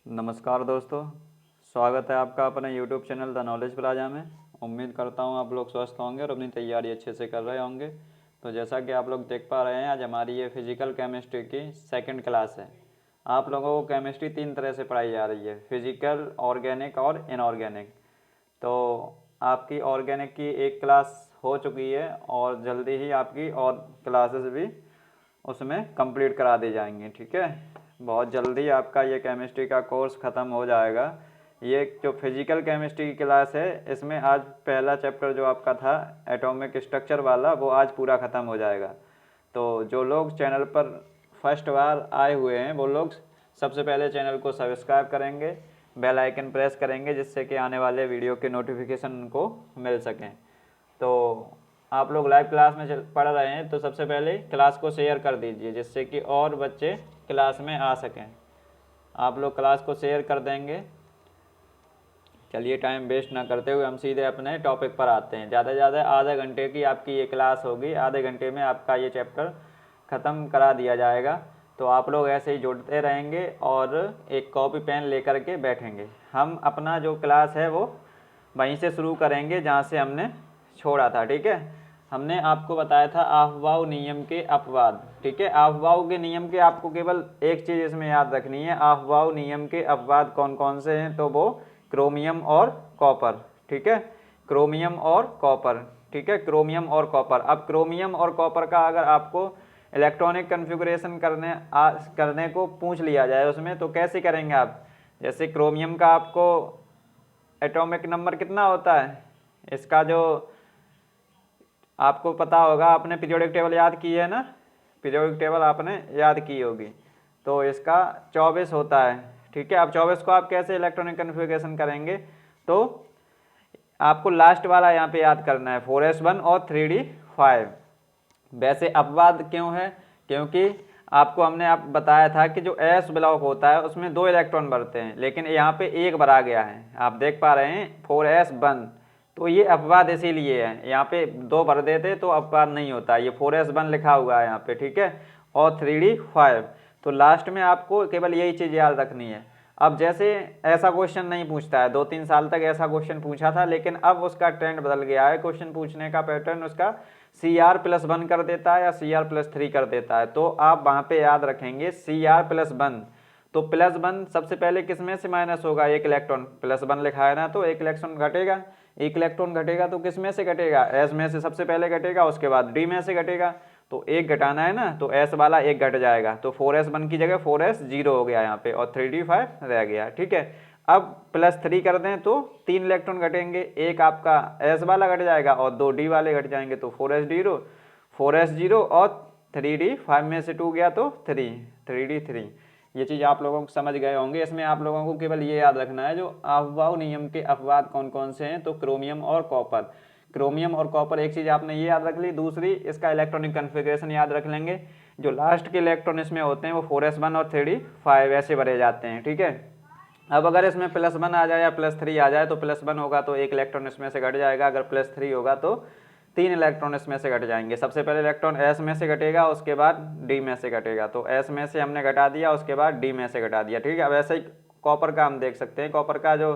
नमस्कार दोस्तों, स्वागत है आपका अपने YouTube channel the knowledge plaza में। उम्मीद करता हूँ आप लोग स्वस्थ होंगे और अपनी तैयारी अच्छे से कर रहे होंगे। तो जैसा कि आप लोग देख पा रहे हैं, आज हमारी ये फिजिकल केमिस्ट्री की सेकंड क्लास है। आप लोगों को केमिस्ट्री 3 तरह से पढ़ाई जा रही है, फिजिकल, ऑर्गेनिक और इनऑर्गेनिक। तो आपकी ऑर्गेनिक की एक क्लास हो चुकी है और जल्दी ही आपकी और क्लासेस भी उसमें कंप्लीट करा दी जाएंगी। ठीक है, बहुत जल्दी आपका ये केमिस्ट्री का कोर्स ख़त्म हो जाएगा। ये जो फिजिकल केमिस्ट्री की क्लास है, इसमें आज पहला चैप्टर जो आपका था एटॉमिक स्ट्रक्चर वाला, वो आज पूरा ख़त्म हो जाएगा। तो जो लोग चैनल पर फर्स्ट बार आए हुए हैं वो लोग सबसे पहले चैनल को सब्सक्राइब करेंगे, बेल आइकन प्रेस करेंगे, जिससे कि आने वाले वीडियो के नोटिफिकेशन उनको मिल सकें। तो आप लोग लाइव क्लास में पढ़ रहे हैं तो सबसे पहले क्लास को शेयर कर दीजिए, जिससे कि और बच्चे क्लास में आ सकें। आप लोग क्लास को शेयर कर देंगे। चलिए, टाइम वेस्ट ना करते हुए हम सीधे अपने टॉपिक पर आते हैं। ज़्यादा से ज़्यादा आधे घंटे की आपकी ये क्लास होगी। आधे घंटे में आपका ये चैप्टर ख़त्म करा दिया जाएगा। तो आप लोग ऐसे ही जुड़ते रहेंगे और एक कॉपी पेन लेकर के बैठेंगे। हम अपना जो क्लास है वो वहीं से शुरू करेंगे जहाँ से हमने छोड़ा था। ठीक है, हमने आपको बताया था अफबाऊ नियम के अपवाद। ठीक है, अफबाऊ के नियम के आपको केवल एक चीज़ इसमें याद रखनी है, अफबाऊ नियम के अपवाद कौन कौन से हैं। तो वो क्रोमियम और कॉपर। ठीक है, क्रोमियम और कॉपर। ठीक है, क्रोमियम और कॉपर। अब क्रोमियम और कॉपर का अगर आपको इलेक्ट्रॉनिक कन्फिगरेशन करने को पूछ लिया जाए उसमें, तो कैसे करेंगे आप। जैसे क्रोमियम का आपको एटॉमिक नंबर कितना होता है, इसका जो आपको पता होगा, आपने पीरियोडिक टेबल याद की है ना, पीरियोडिक टेबल आपने याद की होगी। तो इसका 24 होता है। ठीक है, अब 24 को आप कैसे इलेक्ट्रॉनिक कन्फिगरेशन करेंगे, तो आपको लास्ट वाला यहाँ पे याद करना है, 4s1 और 3d5। वैसे अपवाद क्यों है, क्योंकि आपको हमने आप बताया था कि जो एस ब्लॉक होता है उसमें 2 इलेक्ट्रॉन भरते हैं, लेकिन यहाँ पे एक भरा गया है। आप देख पा रहे हैं 4s1, तो ये अपवाद इसीलिए है। यहाँ पे 2 भर देते तो अपवाद नहीं होता। ये 4s1 लिखा हुआ है यहाँ पे। ठीक है, और 3d5। तो लास्ट में आपको केवल यही चीज़ याद रखनी है। अब जैसे ऐसा क्वेश्चन नहीं पूछता है, 2-3 साल तक ऐसा क्वेश्चन पूछा था, लेकिन अब उसका ट्रेंड बदल गया है। क्वेश्चन पूछने का पैटर्न उसका CR+1 कर देता है या CR+3 कर देता है। तो आप वहाँ पे याद रखेंगे CR+1। तो +1 सबसे पहले किस में से माइनस होगा, एक इलेक्ट्रॉन। +1 लिखा है ना, तो एक इलेक्ट्रॉन घटेगा। एक इलेक्ट्रॉन घटेगा तो किस में से घटेगा, एस में से सबसे पहले घटेगा, उसके बाद डी में से घटेगा। तो एक घटाना है ना, तो एस वाला एक घट जाएगा। तो 4s1 की जगह 4s0 हो गया यहाँ पे, और 3d5 रह गया। ठीक है, अब +3 कर दें तो 3 इलेक्ट्रॉन घटेंगे, एक आपका एस वाला घट जाएगा और 2 डी वाले घट जाएंगे। तो 4s0 और 3d5 में से 2 गया तो 3d3। ये चीज़ आप लोगों को समझ गए होंगे। इसमें आप लोगों को केवल ये याद रखना है जो अफबाऊ नियम के अपवाद कौन कौन से हैं। तो क्रोमियम और कॉपर, क्रोमियम और कॉपर एक चीज़ आपने ये याद रख ली। दूसरी, इसका इलेक्ट्रॉनिक कन्फिग्रेशन याद रख लेंगे। जो लास्ट के इलेक्ट्रॉन इसमें होते हैं वो 4s1 और 3d5 ऐसे भरे जाते हैं। ठीक है, अब अगर इसमें +1 आ जाए या +3 आ जाए, तो +1 होगा तो एक इलेक्ट्रॉन इसमें से घट जाएगा, अगर +3 होगा तो 3 इलेक्ट्रॉन इसमें से घट जाएंगे। सबसे पहले इलेक्ट्रॉन एस में से घटेगा, उसके बाद डी में से घटेगा। तो एस में से हमने घटा दिया, उसके बाद डी में से घटा दिया। ठीक है, अब ऐसे ही कॉपर का हम देख सकते हैं। कॉपर का जो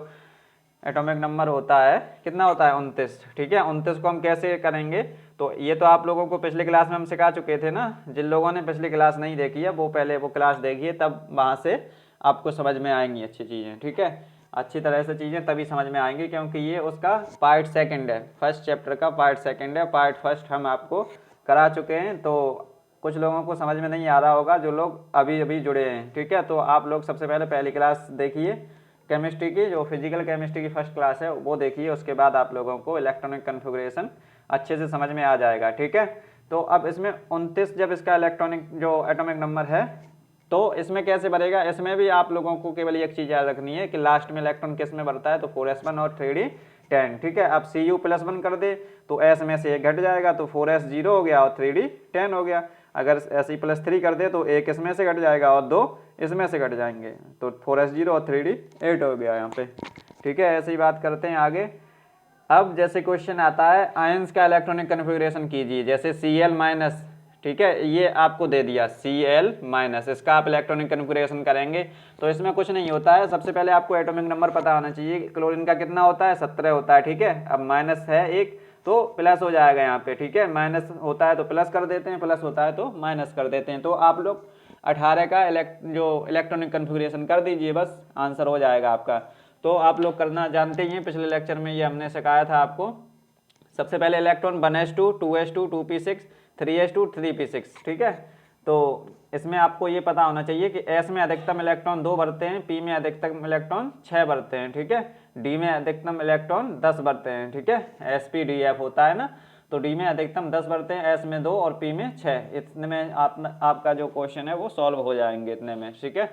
एटॉमिक नंबर होता है कितना होता है, 29। ठीक है, 29 को हम कैसे करेंगे, तो ये तो आप लोगों को पिछली क्लास में हम सिखा चुके थे ना। जिन लोगों ने पिछली क्लास नहीं देखी है वो पहले वो क्लास देखिए, तब वहाँ से आपको समझ में आएंगी अच्छी चीज़ें। ठीक है, अच्छी तरह से चीज़ें तभी समझ में आएंगी, क्योंकि ये उसका पार्ट सेकंड है, फर्स्ट चैप्टर का पार्ट सेकंड है। पार्ट फर्स्ट हम आपको करा चुके हैं, तो कुछ लोगों को समझ में नहीं आ रहा होगा जो लोग अभी अभी जुड़े हैं। ठीक है, तो आप लोग सबसे पहले पहली क्लास देखिए केमिस्ट्री की, जो फिजिकल केमिस्ट्री की फर्स्ट क्लास है वो देखिए, उसके बाद आप लोगों को इलेक्ट्रॉनिक कन्फिगरेशन अच्छे से समझ में आ जाएगा। ठीक है, तो अब इसमें 29 जब इसका इलेक्ट्रॉनिक जो एटॉमिक नंबर है, तो इसमें कैसे भरेगा, इसमें भी आप लोगों को केवल एक चीज़ याद रखनी है कि लास्ट में इलेक्ट्रॉन किस में बढ़ता है, तो 4s1 और 3d10। ठीक है, अब Cu+1 कर दे तो s में से एक घट जाएगा, तो 4s0 हो गया और 3d10 हो गया। अगर Se+3 कर दे तो एक इसमें से घट जाएगा और 2 इसमें से घट जाएंगे, तो 4s0 और 3d8 हो गया यहाँ पे। ठीक है, ऐसे ही बात करते हैं आगे। अब जैसे क्वेश्चन आता है आयंस का इलेक्ट्रॉनिक कन्फिगरेशन कीजिए, जैसे Cl-। ठीक है, ये आपको दे दिया Cl-, इसका आप इलेक्ट्रॉनिक कन्फिगरेशन करेंगे तो इसमें कुछ नहीं होता है। सबसे पहले आपको एटॉमिक नंबर पता होना चाहिए, क्लोरीन का कितना होता है, 17 होता है। ठीक है, अब माइनस है एक तो प्लस हो जाएगा यहाँ पे। ठीक है, माइनस होता है तो प्लस कर देते हैं, प्लस होता है तो माइनस कर देते हैं। तो आप लोग 18 का जो इलेक्ट्रॉनिक कन्फिगरेशन कर दीजिए, बस आंसर हो जाएगा आपका। तो आप लोग करना जानते ही हैं, पिछले लेक्चर में ये हमने सिखाया था आपको। सबसे पहले electron 1s2 2s2 2p6 3s2 3p6। ठीक है, तो इसमें आपको ये पता होना चाहिए कि s में अधिकतम इलेक्ट्रॉन 2 भरते हैं, p में अधिकतम इलेक्ट्रॉन 6 भरते हैं। ठीक है, d में अधिकतम इलेक्ट्रॉन 10 भरते हैं। ठीक है, sp-df होता है ना, तो d में अधिकतम 10 भरते हैं, s में 2 और p में 6। इतने में आपका जो क्वेश्चन है वो सॉल्व हो जाएंगे इतने में। ठीक है,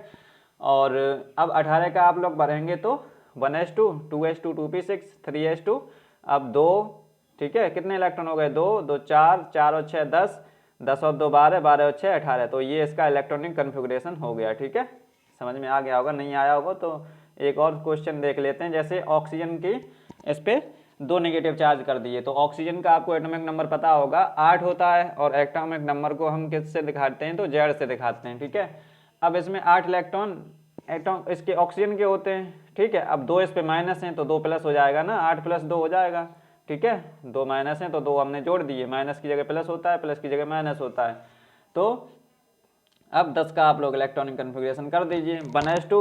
और अब 18 का आप लोग भरेंगे तो 1s2 2s2 2p6 3s2, अब 2, ठीक है, कितने इलेक्ट्रॉन हो गए, 2 2 4 4 और 6 10, 10 और 2 12, 12 और 6 18। तो ये इसका इलेक्ट्रॉनिक कन्फिगरेशन हो गया। ठीक है, समझ में आ गया होगा, नहीं आया होगा तो एक और क्वेश्चन देख लेते हैं। जैसे ऑक्सीजन की इस पर 2 नेगेटिव चार्ज कर दिए, तो ऑक्सीजन का आपको एटॉमिक नंबर पता होगा 8 होता है, और एटॉमिक नंबर को हम किससे दिखाते हैं, तो Z से दिखाते हैं। ठीक है, अब इसमें 8 इलेक्ट्रॉन इसके ऑक्सीजन के होते हैं। ठीक है, अब 2 इस पे माइनस हैं तो 2 प्लस हो जाएगा ना, 8 + 2 हो जाएगा। ठीक है, 2 माइनस हैं तो 2 हमने जोड़ दिए, माइनस की जगह प्लस होता है, प्लस की जगह माइनस होता है। तो अब 10 का आप लोग इलेक्ट्रॉनिक कन्फिगरेशन कर दीजिए, 1s2,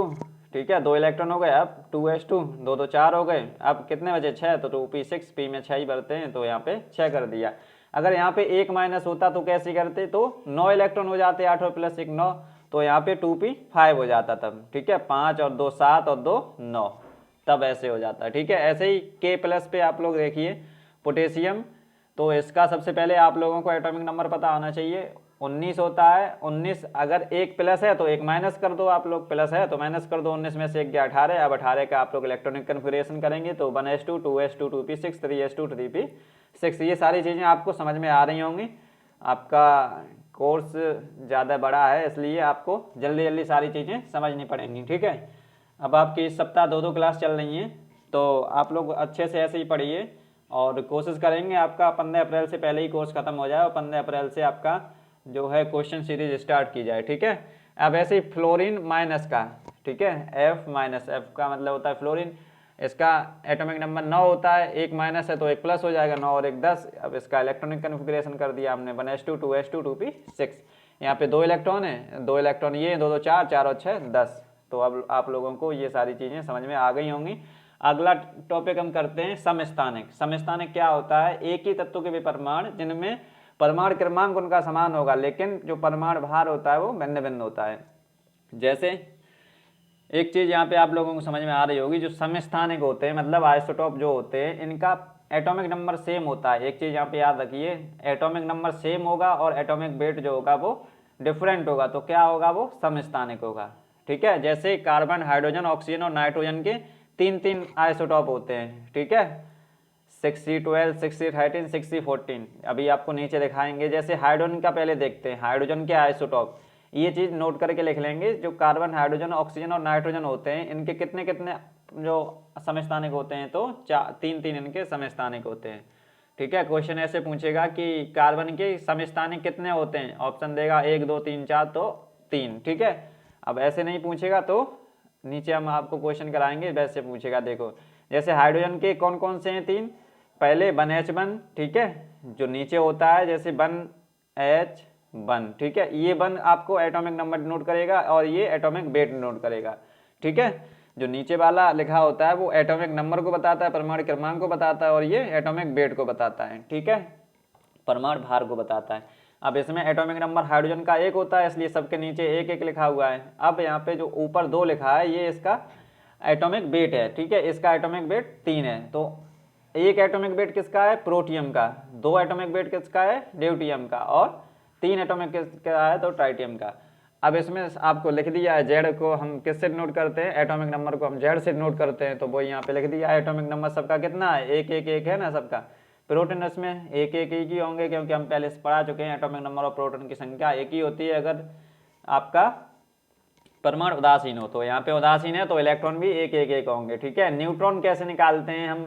ठीक है, 2 इलेक्ट्रॉन हो गए, अब 2s2 2 2 4 हो गए, अब कितने बचे 6, तो 2p6, p में 6 ही भरते हैं तो यहाँ पे 6 कर दिया। अगर यहाँ पे 1 माइनस होता तो कैसे करते, तो 9 इलेक्ट्रॉन हो जाते, 8 और प्लस 1 9, तो यहाँ पे 2p5 हो जाता तब। ठीक है, 5 और 2 7 और 2 9, तब ऐसे हो जाता है। ठीक है, ऐसे ही K+ पे आप लोग देखिए पोटेशियम, तो इसका सबसे पहले आप लोगों को एटॉमिक नंबर पता होना चाहिए, 19 होता है। 19 अगर एक प्लस है तो एक माइनस कर दो, आप लोग प्लस है तो माइनस कर दो, 19 में से एक गया 18। अब 18 का आप लोग इलेक्ट्रॉनिक कन्फिगरेशन करेंगे तो 1s2 2s2 2p6 3s2 3p6। ये सारी चीज़ें आपको समझ में आ रही होंगी, आपका कोर्स ज़्यादा बड़ा है इसलिए आपको जल्दी जल्दी सारी चीज़ें समझनी पड़ेंगी। ठीक है, अब आपकी इस सप्ताह 2 क्लास चल रही हैं, तो आप लोग अच्छे से ऐसे ही पढ़िए और कोशिश करेंगे आपका 15 अप्रैल से पहले ही कोर्स खत्म हो जाए और 15 अप्रैल से आपका जो है क्वेश्चन सीरीज स्टार्ट की जाए। ठीक है, अब ऐसे ही फ्लोरीन माइनस का, ठीक है, F- का मतलब होता है फ्लोरीन, इसका एटॉमिक नंबर 9 होता है, एक माइनस है तो एक प्लस हो जाएगा, 9 और 1 10। अब इसका इलेक्ट्रॉनिक कन्फिगरेशन कर दिया हमने, 1s2 2s2 2p6। यहाँ पे 2 इलेक्ट्रॉन है, 2 इलेक्ट्रॉन ये 2 2 4 4 और 6 10। तो अब आप लोगों को ये सारी चीज़ें समझ में आ गई होंगी। अगला टॉपिक हम करते हैं समस्थानिक। समस्थानिक क्या होता है, एक ही तत्व के वे परमाणु जिनमें परमाणु क्रमांक उनका समान होगा लेकिन जो परमाणु भार होता है वो भिन्न भिन्न होता है। जैसे एक चीज़ यहाँ पे आप लोगों को समझ में आ रही होगी, जो समस्थानिक होते हैं मतलब आइसोटोप जो होते हैं, इनका एटॉमिक नंबर सेम होता है। एक चीज़ यहाँ पे याद रखिए, एटॉमिक नंबर सेम होगा और एटॉमिक वेट जो होगा वो डिफरेंट होगा, तो क्या होगा, वो समस्थानिक होगा। ठीक है, जैसे कार्बन हाइड्रोजन ऑक्सीजन और नाइट्रोजन के 3 आइसोटोप होते हैं। ठीक है, 6c12 6c13 6c14, अभी आपको नीचे दिखाएंगे। जैसे हाइड्रोजन का पहले देखते हैं, हाइड्रोजन के आइसोटोप, ये चीज़ नोट करके लिख लेंगे। जो कार्बन हाइड्रोजन ऑक्सीजन और नाइट्रोजन होते हैं, इनके कितने कितने जो समस्थानिक होते हैं, तो 3 इनके समस्थानिक होते हैं। ठीक है, क्वेश्चन ऐसे पूछेगा कि कार्बन के समस्थानिक कितने होते हैं, ऑप्शन देगा 1 2 3 4, तो 3। ठीक है, अब ऐसे नहीं पूछेगा तो नीचे हम आपको क्वेश्चन कराएंगे वैसे पूछेगा। देखो, जैसे हाइड्रोजन के कौन कौन से हैं 3, पहले 1H1, ठीक है, जो नीचे होता है जैसे 1H1, ठीक है, ये 1 आपको एटॉमिक नंबर नोट करेगा और ये एटॉमिक वेट नोट करेगा। ठीक है, जो नीचे वाला लिखा होता है वो एटॉमिक नंबर को बताता है, परमाणु क्रमांक को बताता है, और ये एटॉमिक वेट को बताता है। ठीक है, परमाणु भार को बताता है। अब इसमें एटॉमिक नंबर हाइड्रोजन का 1 होता है, इसलिए सबके नीचे 1 1 लिखा हुआ है। अब यहाँ पे जो ऊपर 2 लिखा है ये इसका एटॉमिक वेट है। ठीक है, इसका एटॉमिक वेट 3 है, तो एक एटॉमिक वेट किसका है, प्रोटियम का, 2 एटॉमिक वेट किसका है, ड्यूटियम का, और 3 एटॉमिक किसका है, तो ट्राइटियम का। अब इसमें आपको लिख दिया है, जेड को हम किससे नोट करते हैं, एटॉमिक नंबर को हम जेड से नोट करते हैं, तो वो यहाँ पे लिख दिया है। एटॉमिक नंबर सबका कितना है, 1 1 1 है ना सबका। प्रोटॉन इसमें 1 1 1 ही होंगे क्योंकि हम पहले से पढ़ा चुके हैं, एटॉमिक नंबर और प्रोटॉन की संख्या एक ही होती है अगर आपका परमाणु उदासीन हो। तो यहाँ पे उदासीन है तो इलेक्ट्रॉन भी 1 1 1 होंगे। ठीक है, न्यूट्रॉन कैसे निकालते हैं हम,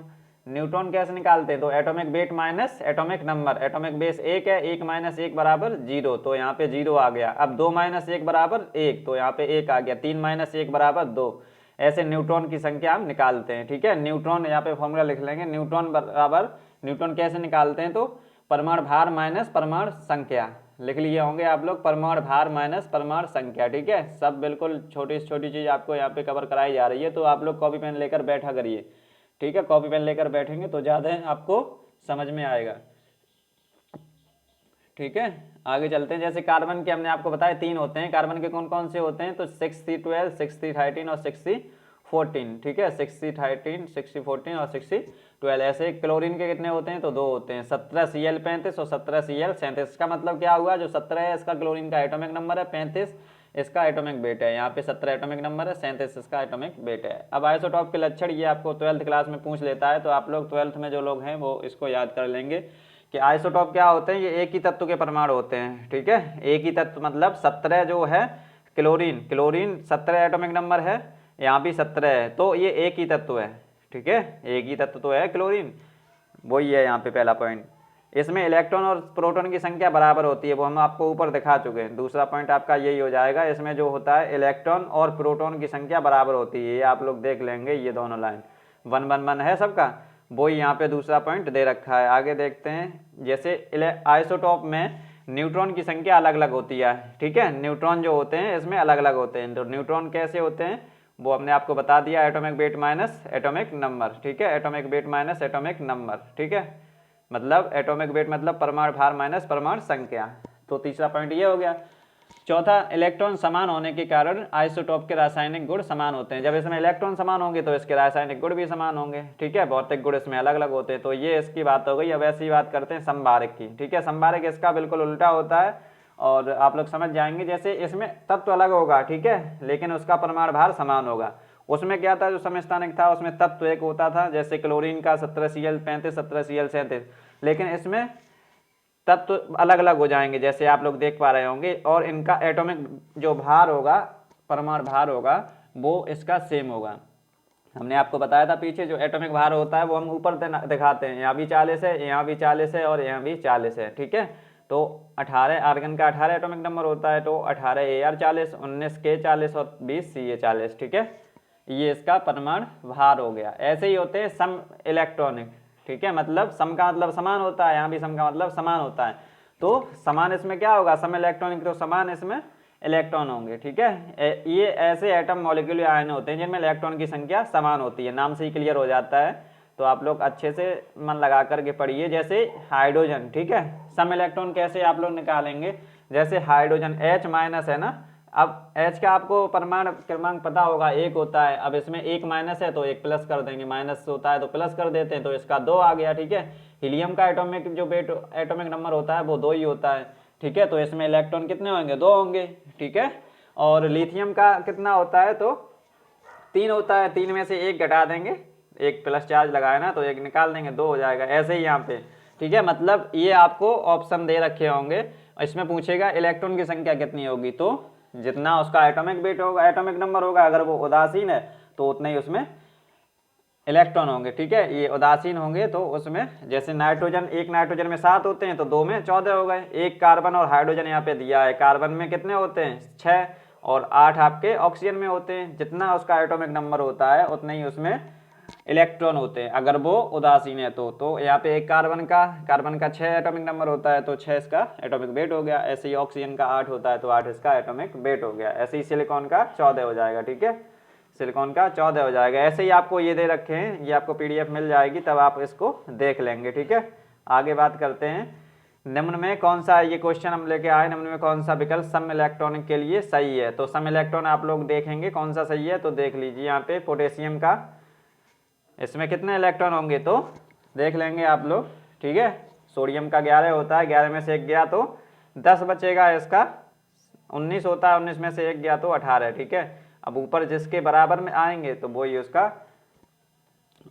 न्यूट्रॉन कैसे निकालते हैं, तो atomic weight minus atomic number, atomic base 1 है, 1 माइनस 1 बराबर 0, तो यहाँ पे 0 आ गया। अब 2 माइनस 1 बराबर 1, तो यहाँ पे 1 आ गया। 3 माइनस 1 बराबर 2। ऐसे न्यूट्रॉन की संख्या हम निकालते हैं, ठीक है। न्यूट्रॉन यहाँ पे फॉर्मूला लिख लेंगे, न्यूट्रॉन बराबर, न्यूट्रॉन कैसे निकालते हैं, तो परमाणु भार माइनस परमाणु संख्या लिख लिए होंगे आप लोग, परमाणु भार माइनस परमाणु संख्या, ठीक है। सब बिल्कुल छोटी से छोटी चीज़ आपको यहाँ पे कवर कराई जा रही है, तो आप लोग कॉपी पेन लेकर बैठा करिए, ठीक है। कॉपी पेन लेकर बैठेंगे तो ज़्यादा आपको समझ में आएगा, ठीक है। आगे चलते हैं। जैसे कार्बन के हमने आपको बताया 3 होते हैं, कार्बन के कौन कौन से होते हैं, तो 6C12, 6C13 और 6C14, ठीक है। 6C13, 6C14 और 6C12। ऐसे क्लोरीन के कितने होते हैं, तो 2 होते हैं, 17Cl35 और 17Cl37। इसका मतलब क्या हुआ, जो 17 है इसका क्लोरीन का एटॉमिक नंबर है, 35 इसका एटॉमिक वेट है। यहाँ पे 17 एटॉमिक नंबर है, 37 इसका एटॉमिक वेट है। अब आइसोटॉप के लक्षण ये आपको 12th क्लास में पूछ लेता है, तो आप लोग 12th में जो लोग हैं वो इसको याद कर लेंगे कि आइसोटॉप क्या होते हैं। ये एक ही तत्व के परमाणु होते हैं, ठीक है। एक ही तत्व मतलब 17 जो है क्लोरीन, क्लोरीन 17 एटॉमिक नंबर है, यहाँ भी 17 है, तो ये एक ही तत्व है, ठीक है। एक ही तत्व तो है क्लोरीन, वही है यहाँ पे पहला पॉइंट। इसमें इलेक्ट्रॉन और प्रोटॉन की संख्या बराबर होती है, वो हम आपको ऊपर दिखा चुके हैं। दूसरा पॉइंट आपका यही हो जाएगा, इसमें जो होता है इलेक्ट्रॉन और प्रोटॉन की संख्या बराबर होती है, ये आप लोग देख लेंगे। ये दोनों लाइन 1 1 1 है सबका, वही यहाँ पे दूसरा पॉइंट दे रखा है। आगे देखते हैं। जैसे आइसोटॉप में न्यूट्रॉन की संख्या अलग अलग होती है, ठीक है। न्यूट्रॉन जो होते हैं इसमें अलग अलग होते हैं, तो न्यूट्रॉन कैसे होते हैं वो हमने आपको बता दिया, atomic weight minus atomic number, ठीक है। Atomic weight minus atomic number, ठीक है। मतलब एटॉमिक वेट मतलब परमाणु भार माइनस परमाणु संख्या। तो तीसरा पॉइंट ये हो गया। चौथा, इलेक्ट्रॉन समान होने के कारण आइसोटॉप के रासायनिक गुण समान होते हैं। जब इसमें इलेक्ट्रॉन समान होंगे तो इसके रासायनिक गुण भी समान होंगे, ठीक है। भौतिक गुण इसमें अलग अलग होते हैं। तो ये इसकी बात हो गई। अब ऐसी बात करते हैं संभारक की, ठीक है। संभारक इसका बिल्कुल उल्टा होता है और आप लोग समझ जाएंगे। जैसे इसमें तत्व अलग होगा, ठीक है, लेकिन उसका परमाणु भार समान होगा। उसमें क्या था, जो समस्थानिक था उसमें तत्व एक होता था, जैसे क्लोरीन का 17Cl35, 17Cl37, लेकिन इसमें तत्व तो अलग अलग हो जाएंगे, जैसे आप लोग देख पा रहे होंगे। और इनका एटॉमिक जो भार होगा, परमाणु भार होगा, वो इसका सेम होगा। हमने आपको बताया था पीछे, जो एटॉमिक भार होता है वो हम ऊपर दिखाते हैं, यहाँ भी 40 है, यहाँ भी 40 है और यहाँ भी 40 है, ठीक है। तो 18 आर्गन का 18 एटॉमिक नंबर होता है, तो 18 Ar40, 19 K40 और 20 Ca40, ठीक है। ये इसका परमाणु भार हो गया। ऐसे ही होते हैं सम इलेक्ट्रॉनिक, ठीक है। मतलब सम का मतलब समान होता है, यहाँ भी सम का मतलब समान होता है। तो समान इसमें क्या होगा, सम इलेक्ट्रॉनिक, तो समान इसमें इलेक्ट्रॉन होंगे, ठीक है। ये ऐसे एटम मॉलिक्यूल आयन होते हैं जिनमें इलेक्ट्रॉन की संख्या समान होती है। नाम से ही क्लियर हो जाता है, तो आप लोग अच्छे से मन लगा करके पढ़िए। जैसे हाइड्रोजन, ठीक है, सम इलेक्ट्रॉन कैसे आप लोग निकालेंगे, जैसे हाइड्रोजन H- है ना। अब H का आपको परमाणु क्रमांक पता होगा, 1 होता है। अब इसमें 1 माइनस है तो 1 प्लस कर देंगे, माइनस होता है तो प्लस कर देते हैं, तो इसका 2 आ गया, ठीक है। हीलियम का एटॉमिक जो वेट एटॉमिक नंबर होता है वो 2 ही होता है, ठीक है। तो इसमें इलेक्ट्रॉन कितने होंगे, 2 होंगे, ठीक है। और लिथियम का कितना होता है, तो 3 होता है। 3 में से 1 घटा देंगे, 1 प्लस चार्ज लगाए ना, तो 1 निकाल देंगे, 2 हो जाएगा। ऐसे ही यहाँ पे, ठीक है। मतलब ये आपको ऑप्शन दे रखे होंगे, इसमें पूछेगा इलेक्ट्रॉन की संख्या कितनी होगी, तो जितना उसका एटॉमिक वेट होगा, एटॉमिक नंबर होगा, अगर वो उदासीन है तो उतना ही उसमें इलेक्ट्रॉन होंगे, ठीक है। ये उदासीन होंगे तो उसमें, जैसे नाइट्रोजन, एक नाइट्रोजन में 7 होते हैं तो 2 में 14 हो गए। एक कार्बन और हाइड्रोजन यहाँ पे दिया है, कार्बन में कितने होते हैं, 6 और 8 आपके ऑक्सीजन में होते हैं। जितना उसका एटॉमिक नंबर होता है उतना ही उसमें इलेक्ट्रॉन होते हैं, अगर वो उदासीन है तो यहाँ पे एक कार्बन का 6 एटॉमिक नंबर होता है, तो 6 इसका एटॉमिक वेट हो गया। ऐसे ही ऑक्सीजन का 8 होता है तो 8 इसका एटॉमिक वेट हो गया। ऐसे ही सिलिकॉन का 14 हो जाएगा, ठीक है। सिलिकॉन का 14 हो जाएगा। ऐसे ही आपको ये दे रखे हैं, ये आपको PDF मिल जाएगी, तब आप इसको देख लेंगे, ठीक है। आगे बात करते हैं, निम्न में कौन सा, ये क्वेश्चन हम लेके आए, निम्न में कौन सा विकल्प सम इलेक्ट्रॉनिक के लिए सही है। तो सम इलेक्ट्रॉन आप लोग देखेंगे कौन सा सही है, तो देख लीजिए यहाँ पे पोटेशियम का, इसमें कितने इलेक्ट्रॉन होंगे तो देख लेंगे आप लोग, ठीक है। सोडियम का 11 होता है, 11 में से 1 गया तो 10 बचेगा। इसका 19 होता है, 19 में से 1 गया तो 18, ठीक है। अब ऊपर जिसके बराबर में आएंगे तो वही उसका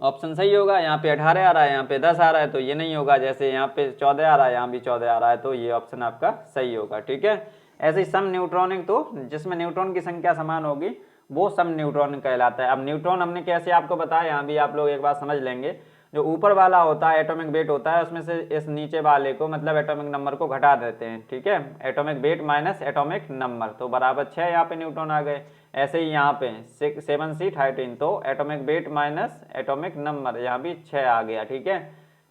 ऑप्शन सही होगा। यहाँ पे 18 आ रहा है, यहाँ पे 10 आ रहा है, तो ये नहीं होगा। जैसे यहाँ पे 14 आ रहा है, यहाँ भी 14 आ रहा है, तो ये ऑप्शन आपका सही होगा, ठीक है। ऐसे ही सम न्यूट्रॉनिक, तो जिसमें न्यूट्रॉन की संख्या समान होगी वो सम न्यूट्रॉनिक कहलाता है। अब न्यूट्रॉन हमने कैसे आपको बताया, यहाँ भी आप लोग एक बात समझ लेंगे। जो ऊपर वाला होता है एटॉमिक वेट होता है उसमें से इस नीचे वाले को मतलब एटॉमिक नंबर को घटा देते हैं, ठीक है, atomic weight minus atomic number, तो बराबर 6 यहाँ पे न्यूट्रॉन आ गए। ऐसे ही यहाँ पे 7C13 तो atomic weight minus atomic number, यहाँ भी 6 आ गया, ठीक है,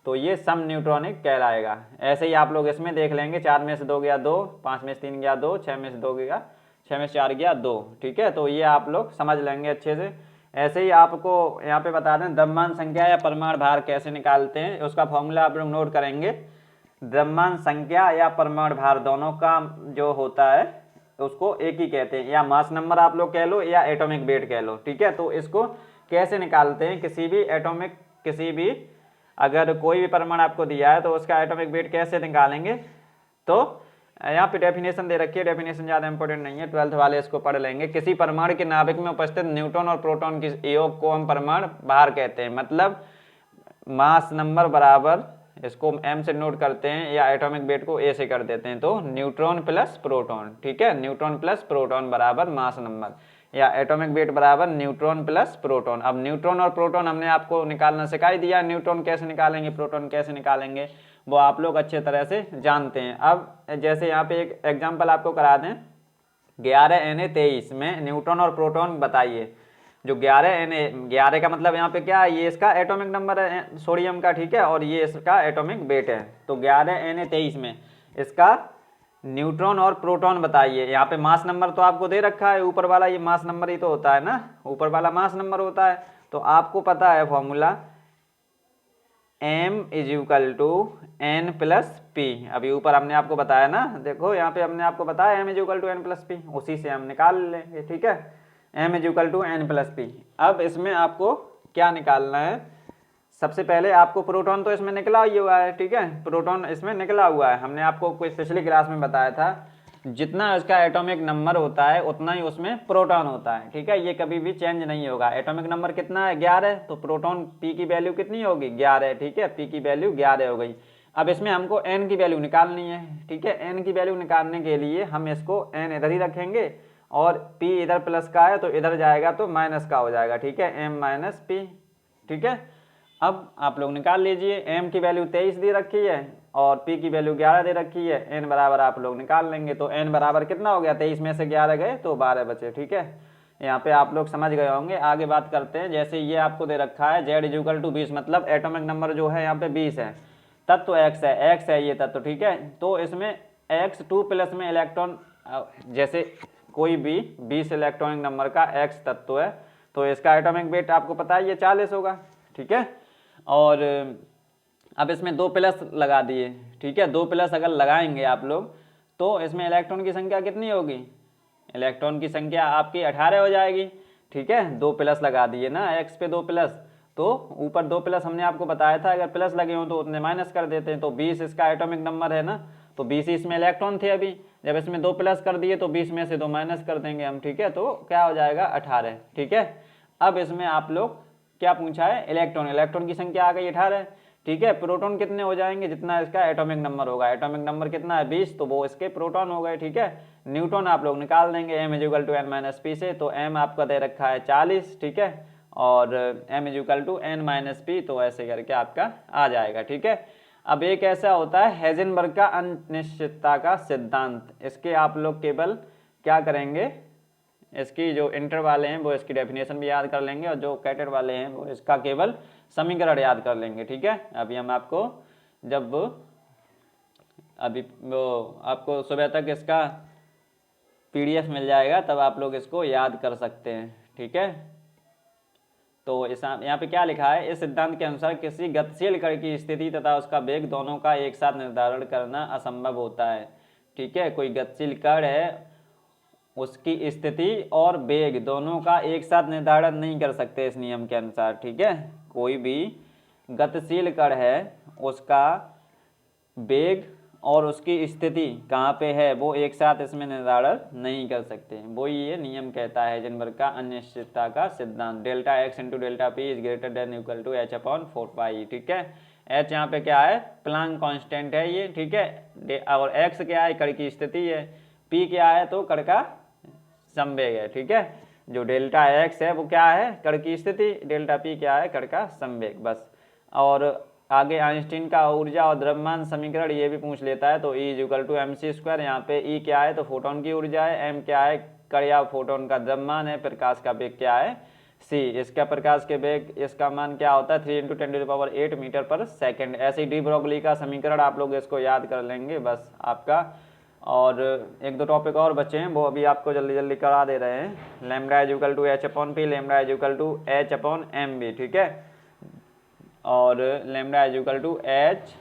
तो ये सम न्यूट्रॉनिक कहलाएगा। ऐसे ही आप लोग इसमें देख लेंगे 4 में से 2 गया 2, 5 में से 3 गया 2, 6 में से 2 गया 6 में से 4 गया 2, ठीक है, तो ये आप लोग समझ लेंगे अच्छे से। ऐसे ही आपको यहाँ पे बता दें द्रव्यमान संख्या या परमाणु भार कैसे निकालते हैं, उसका फॉर्मूला आप लोग नोट करेंगे। द्रव्यमान संख्या या परमाणु भार दोनों का जो होता है उसको एक ही कहते हैं, या मास नंबर आप लोग कह लो या एटॉमिक वेट कह लो, ठीक है। तो इसको कैसे निकालते हैं, किसी भी अगर कोई भी परमाणु आपको दिया है तो उसका एटॉमिक वेट कैसे निकालेंगे, तो यहाँ पे डेफिनेशन दे रखी है, डेफिनेशन ज़्यादा इंपॉर्टेंट नहीं है, 12th वाले इसको पढ़ लेंगे। किसी परमाणु के नाभिक में उपस्थित न्यूट्रॉन और प्रोटॉन के योग को हम परमाणु भार कहते हैं, मतलब मास नंबर बराबर, इसको m से नोट करते हैं या एटॉमिक वेट को a से कर देते हैं, तो न्यूट्रॉन प्लस प्रोटॉन, ठीक है, न्यूट्रॉन प्लस प्रोटॉन बराबर मास नंबर, या एटॉमिक वेट बराबर न्यूट्रॉन प्लस प्रोटॉन। अब न्यूट्रॉन और प्रोटॉन हमने आपको निकालना सिखाई दिया, न्यूट्रॉन कैसे निकालेंगे, प्रोटॉन कैसे निकालेंगे, वो आप लोग अच्छे तरह से जानते हैं। अब जैसे यहाँ पे एक एग्जाम्पल आपको करा दें, 11Na23 में न्यूट्रॉन और प्रोटॉन बताइए। जो 11 का मतलब यहाँ पे क्या है, ये इसका एटॉमिक नंबर है सोडियम का, ठीक है, और ये इसका एटॉमिक वेट है। तो 11Na23 में इसका न्यूट्रॉन और प्रोटॉन बताइए। यहाँ पे मास नंबर तो आपको दे रखा है, ऊपर वाला ये मास नंबर ही तो होता है ना, ऊपर वाला मास नंबर होता है। तो आपको पता है फॉर्मूला m = n + p। अभी ऊपर हमने आपको बताया ना, देखो यहाँ पे हमने आपको बताया m = n + p, उसी से हम निकाल लेंगे, ठीक है, m = n + p। अब इसमें आपको क्या निकालना है, सबसे पहले आपको प्रोटॉन तो इसमें निकला ही हुआ है, ठीक है, प्रोटॉन इसमें निकला हुआ है, हमने आपको कोई पिछली क्लास में बताया था, जितना इसका एटॉमिक नंबर होता है उतना ही उसमें प्रोटॉन होता है, ठीक है, ये कभी भी चेंज नहीं होगा। एटॉमिक नंबर कितना है, 11, तो प्रोटॉन p की वैल्यू कितनी होगी, 11, ठीक है, p की वैल्यू 11 हो गई। अब इसमें हमको n की वैल्यू निकालनी है, ठीक है, n की वैल्यू निकालने के लिए हम इसको n इधर ही रखेंगे और p इधर प्लस का है तो इधर जाएगा तो माइनस का हो जाएगा, ठीक है, m - p, ठीक है। अब आप लोग निकाल लीजिए, m की वैल्यू 23 दे रखी है और p की वैल्यू 11 दे रखी है, n बराबर आप लोग निकाल लेंगे, तो n बराबर कितना हो गया, 23 में से 11 गए तो 12 बचे, ठीक है, यहाँ पे आप लोग समझ गए होंगे। आगे बात करते हैं, जैसे ये आपको दे रखा है z = 20, मतलब एटॉमिक नंबर जो है यहाँ पे 20 है, तत्व x है ये तत्व, ठीक है, तो इसमें x2+ में इलेक्ट्रॉन, जैसे कोई भी 20 इलेक्ट्रॉनिक नंबर का x तत्व है तो इसका एटॉमिक वेट आपको पता है ये 40 होगा, ठीक है, और अब इसमें 2+ लगा दिए, ठीक है, 2+ अगर लगाएंगे आप लोग तो इसमें इलेक्ट्रॉन की संख्या कितनी होगी, इलेक्ट्रॉन की संख्या आपकी 18 हो जाएगी, ठीक है, 2+ लगा दिए ना x पे 2+, तो ऊपर 2+ हमने आपको बताया था अगर प्लस लगे हो तो उतने माइनस कर देते हैं, तो 20 इसका एटॉमिक नंबर है ना, तो 20 इसमें इलेक्ट्रॉन थे, अभी जब इसमें 2+ कर दिए तो 20 में से 2 माइनस कर देंगे हम, ठीक है, तो क्या हो जाएगा 18, ठीक है। अब इसमें आप लोग क्या पूछा है, इलेक्ट्रॉन की संख्या आ गई 18, ठीक है, प्रोटॉन कितने हो जाएंगे, जितना इसका एटॉमिक नंबर होगा, एटॉमिक नंबर कितना है 20, तो वो इसके प्रोटॉन हो गए, ठीक है। न्यूट्रॉन आप लोग निकाल देंगे m = n - p से, तो m आपका दे रखा है 40, ठीक है, और m = n - p, तो ऐसे करके आपका आ जाएगा, ठीक है। अब एक ऐसा होता है हेजनबर्ग का अनिश्चितता का सिद्धांत, इसके आप लोग केवल क्या करेंगे, इसकी जो इंटर वाले हैं वो इसकी डेफिनेशन भी याद कर लेंगे और जो कैटेड वाले हैं वो इसका केवल समीकरण याद कर लेंगे, ठीक है। अभी हम आपको अभी वो आपको सुबह तक इसका PDF मिल जाएगा, तब आप लोग इसको याद कर सकते हैं, ठीक है। तो इस यहाँ पे क्या लिखा है, इस सिद्धांत के अनुसार किसी गतिशील कण की स्थिति तथा उसका वेग दोनों का एक साथ निर्धारण करना असंभव होता है, ठीक है, कोई गतिशील कण है उसकी स्थिति और वेग दोनों का एक साथ निर्धारण नहीं कर सकते इस नियम के अनुसार, ठीक है, कोई भी गतिशील कण है उसका वेग और उसकी स्थिति कहाँ पे है वो एक साथ इसमें निर्धारण नहीं कर सकते, वो ये नियम कहता है हेजनबर्ग का अनिश्चितता का सिद्धांत, ΔX × ΔP > h/4π, ठीक है। h यहाँ पे क्या है, प्लांक कांस्टेंट है ये, ठीक है, और x क्या है, कण की स्थिति है, p क्या है तो कण का संवेग है, ठीक है, जो ΔX है वो क्या है, कण की स्थिति, ΔP क्या है, कण का संवेग, बस। और आगे आइंस्टीन का ऊर्जा और द्रव्यमान समीकरण ये भी पूछ लेता है। तो E = mc², यहाँ पे E क्या है तो फोटोन की ऊर्जा है, m क्या है कण या फोटोन का द्रव्यमान है, प्रकाश का वेग क्या है c, इसका प्रकाश के वेग इसका मान क्या होता है 3 × 10⁸ मीटर पर सेकेंड। ऐसे ही डी ब्रोगली का समीकरण आप लोग इसको याद कर लेंगे बस आपका। और एक दो टॉपिक और बचे हैं वो अभी आपको जल्दी जल्दी करा दे रहे हैं। लैम्डा h/p, लैम्डा h/m/v, ठीक है, और लैम्डा h/m/c,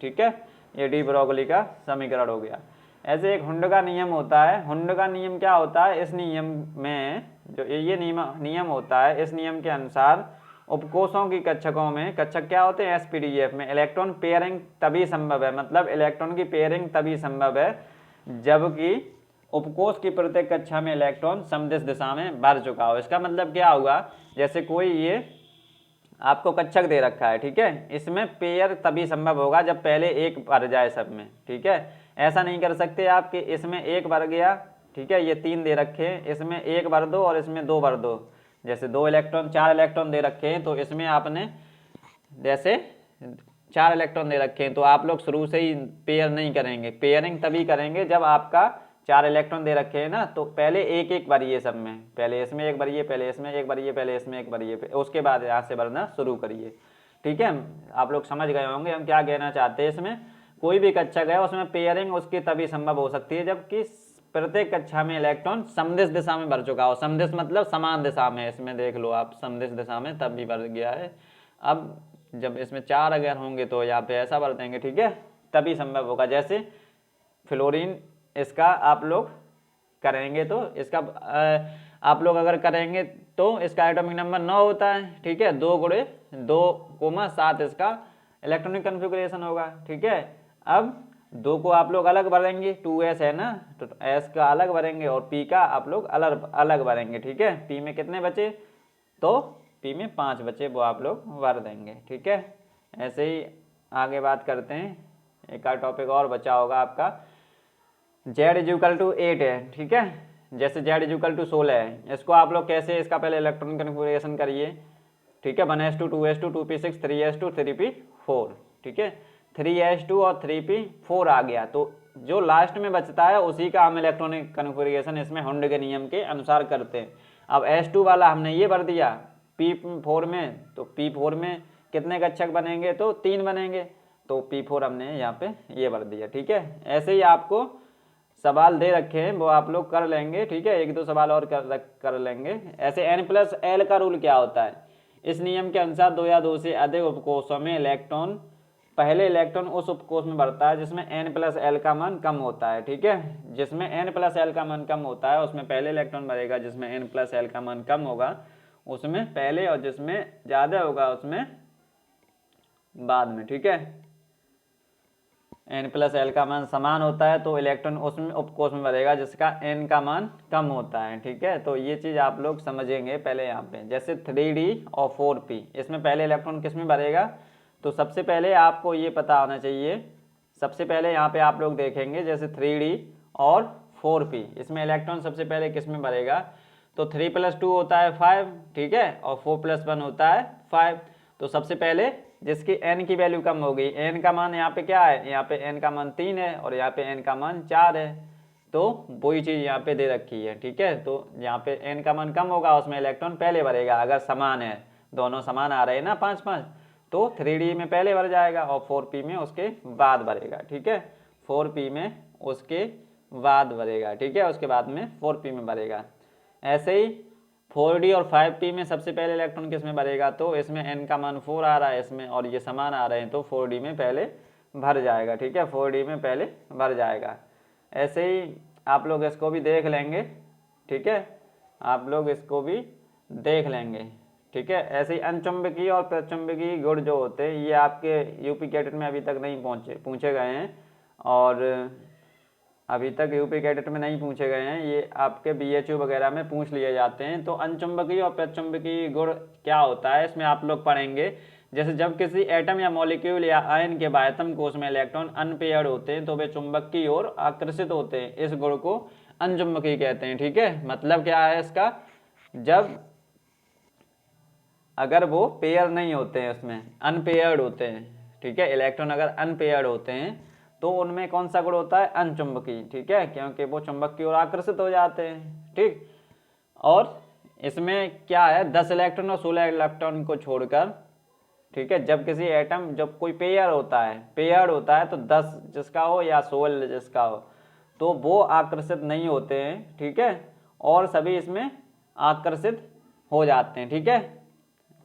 ठीक है, ये डी ब्रोगली का समीकरण हो गया। ऐसे एक हुंड का नियम होता है। हुंड का नियम क्या होता है, इस नियम में जो ये नियम होता है, इस नियम के अनुसार उपकोषों की कक्षकों में, कक्षक क्या होते हैं SPDEF में, इलेक्ट्रॉन पेयरिंग तभी संभव है, मतलब इलेक्ट्रॉन की पेयरिंग तभी संभव है जबकि उपकोष की प्रत्येक कक्षा में इलेक्ट्रॉन समदिश दिशा में भर चुका हो। इसका मतलब क्या हुआ, जैसे कोई ये आपको कक्षक दे रखा है, ठीक है, इसमें पेयर तभी संभव होगा जब पहले एक भर जाए सब में, ठीक है। ऐसा नहीं कर सकते आप कि इसमें एक भर गया, ठीक है, ये 3 दे रखे हैं, इसमें एक भर दो और इसमें 2 भर दो। जैसे 4 इलेक्ट्रॉन दे रखे हैं तो इसमें आपने जैसे 4 इलेक्ट्रॉन दे रखे हैं तो आप लोग शुरू से ही पेयर नहीं करेंगे। पेयरिंग तभी करेंगे जब आपका 4 इलेक्ट्रॉन दे रखे हैं ना, तो पहले एक एक भरिए सब में, पहले इसमें एक भरिए, पहले इसमें एक भरिए, पहले इसमें एक भरिए, उसके बाद यहाँ से भरना शुरू करिए, ठीक है। आप लोग समझ गए होंगे हम क्या कहना चाहते हैं। इसमें कोई भी कक्षक है उसमें पेयरिंग उसकी तभी संभव हो सकती है जबकि प्रत्येक कक्षा में इलेक्ट्रॉन समदिश दिशा में भर चुका हो। समदिश मतलब समान दिशा में, इसमें देख लो आप समदिश दिशा में तब भी भर गया है। अब जब इसमें 4 अगर होंगे तो यहाँ पे ऐसा भर देंगे, ठीक है, तभी संभव होगा। जैसे फ्लोरीन, इसका आप लोग करेंगे तो इसका आप लोग अगर करेंगे तो इसका एटॉमिक नंबर 9 होता है, ठीक है, 2 × 2,7 इसका इलेक्ट्रॉनिक कन्फिगरेशन होगा, ठीक है। अब 2 को आप लोग अलग भरेंगे, 2s है ना, तो s का अलग भरेंगे और p का आप लोग अलग भरेंगे, ठीक है। p में कितने बचे, तो p में 5 बचे, वो आप लोग भर देंगे, ठीक है। ऐसे ही आगे बात करते हैं, एक और टॉपिक और बचा होगा आपका, z = 8 है, ठीक है। जैसे z = 16 है, इसको आप लोग कैसे, इसका पहले इलेक्ट्रॉनिक कन्फिगरेशन करिए, ठीक है, 1s2 2s2 2p6 3s2 3p4, ठीक है, 3s2 और 3p4 आ गया, तो जो लास्ट में बचता है उसी का हम इलेक्ट्रॉनिक कन्फिगरेशन इसमें हुंड के नियम के अनुसार करते हैं। अब s2 वाला हमने ये भर दिया p4 में, तो p4 में कितने कक्षक बनेंगे, तो 3 बनेंगे, तो p4 हमने यहाँ पे ये भर दिया, ठीक है। ऐसे ही आपको सवाल दे रखे हैं वो आप लोग कर लेंगे, ठीक है, एक दो सवाल और कर लेंगे। ऐसे n+l का रूल क्या होता है, इस नियम के अनुसार 2 या 2 से अधिक उपकोषों में इलेक्ट्रॉन, पहले इलेक्ट्रॉन उस उपकोष में भरता है जिसमें n+l का मान कम होता है, ठीक है। जिसमें n+l का मान कम होता है उसमें पहले इलेक्ट्रॉन भरेगा, जिसमें n+l का मान कम होगा उसमें पहले, और जिसमें ज़्यादा होगा उसमें बाद में, ठीक है। n+l का मान समान होता है तो इलेक्ट्रॉन उसमें उपकोष में भरेगा जिसका n का मान कम होता है, ठीक है। तो ये चीज़ आप लोग समझेंगे पहले यहाँ पे। जैसे 3d और 4p, इसमें पहले इलेक्ट्रॉन किस में भरेगा, तो सबसे पहले आपको ये पता होना चाहिए, सबसे पहले यहाँ पे आप लोग देखेंगे जैसे 3d और 4p, इसमें इलेक्ट्रॉन सबसे पहले किस में भरेगा, तो 3 + 2 होता है 5, ठीक है, और 4 + 1 होता है 5। तो सबसे पहले जिसकी n की वैल्यू कम हो गई, n का मान यहाँ पे क्या है, यहाँ पे n का मान 3 है और यहाँ पे n का मान 4 है, तो वही चीज़ यहाँ पे दे रखी है, ठीक है। तो यहाँ पे n का मान कम होगा उसमें इलेक्ट्रॉन पहले भरेगा, अगर समान है, दोनों समान आ रहे हैं ना 5 5, तो 3d में पहले भर जाएगा और 4p में उसके बाद भरेगा, ठीक है, 4p में उसके बाद भरेगा, ठीक है, उसके बाद में 4p में भरेगा। ऐसे ही 4d और 5p में सबसे पहले इलेक्ट्रॉन किस में भरेगा, तो इसमें n का मान 4 आ रहा है इसमें और ये समान आ रहे हैं, तो 4d में पहले भर जाएगा, ठीक है, 4d में पहले भर जाएगा। ऐसे ही आप लोग इसको भी देख लेंगे, ठीक है, आप लोग इसको भी देख लेंगे, ठीक है। ऐसे ही अनचुंबकीय और प्रचुंबकीय गुण जो होते हैं ये आपके यूपी कैडेट में अभी तक नहीं पूछे गए हैं, और अभी तक यूपी कैडेट में नहीं पूछे गए हैं, ये आपके BHU वगैरह में पूछ लिए जाते हैं। तो अनचुंबकीय और प्रचुंबकीय गुण क्या होता है इसमें आप लोग पढ़ेंगे। जैसे जब किसी एटम या मॉलिक्यूल या आयन के बाह्यतम कोश में इलेक्ट्रॉन अनपेयर्ड होते हैं तो वे चुंबक की ओर आकर्षित होते हैं, इस गुण को अनचुंबकीय कहते हैं, ठीक है। मतलब क्या है इसका, जब अगर वो पेयर नहीं होते हैं, उसमें अनपेयर्ड होते हैं, ठीक है। इलेक्ट्रॉन अगर अनपेयर्ड होते हैं तो उनमें कौन सा गुण होता है, अनचुंबकीय, ठीक है, क्योंकि वो चुंबक की ओर आकर्षित हो जाते हैं, ठीक। और इसमें क्या है, 10 इलेक्ट्रॉन और 16 इलेक्ट्रॉन को छोड़कर, ठीक है, जब किसी एटम, जब कोई पेयर होता है, पेयर्ड होता है, तो 10 जिसका हो या 16 जिसका हो, तो वो आकर्षित नहीं होते हैं, ठीक है, और सभी इसमें आकर्षित हो जाते हैं, ठीक है।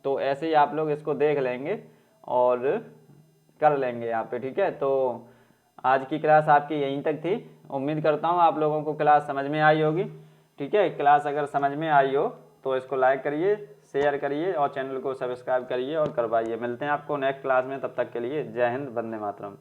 तो ऐसे ही आप लोग इसको देख लेंगे और कर लेंगे यहाँ पे, ठीक है। तो आज की क्लास आपकी यहीं तक थी। उम्मीद करता हूँ आप लोगों को क्लास समझ में आई होगी, ठीक है। क्लास अगर समझ में आई हो तो इसको लाइक करिए, शेयर करिए और चैनल को सब्सक्राइब करिए और करवाइए। मिलते हैं आपको नेक्स्ट क्लास में, तब तक के लिए जय हिंद, वंदे मातरम।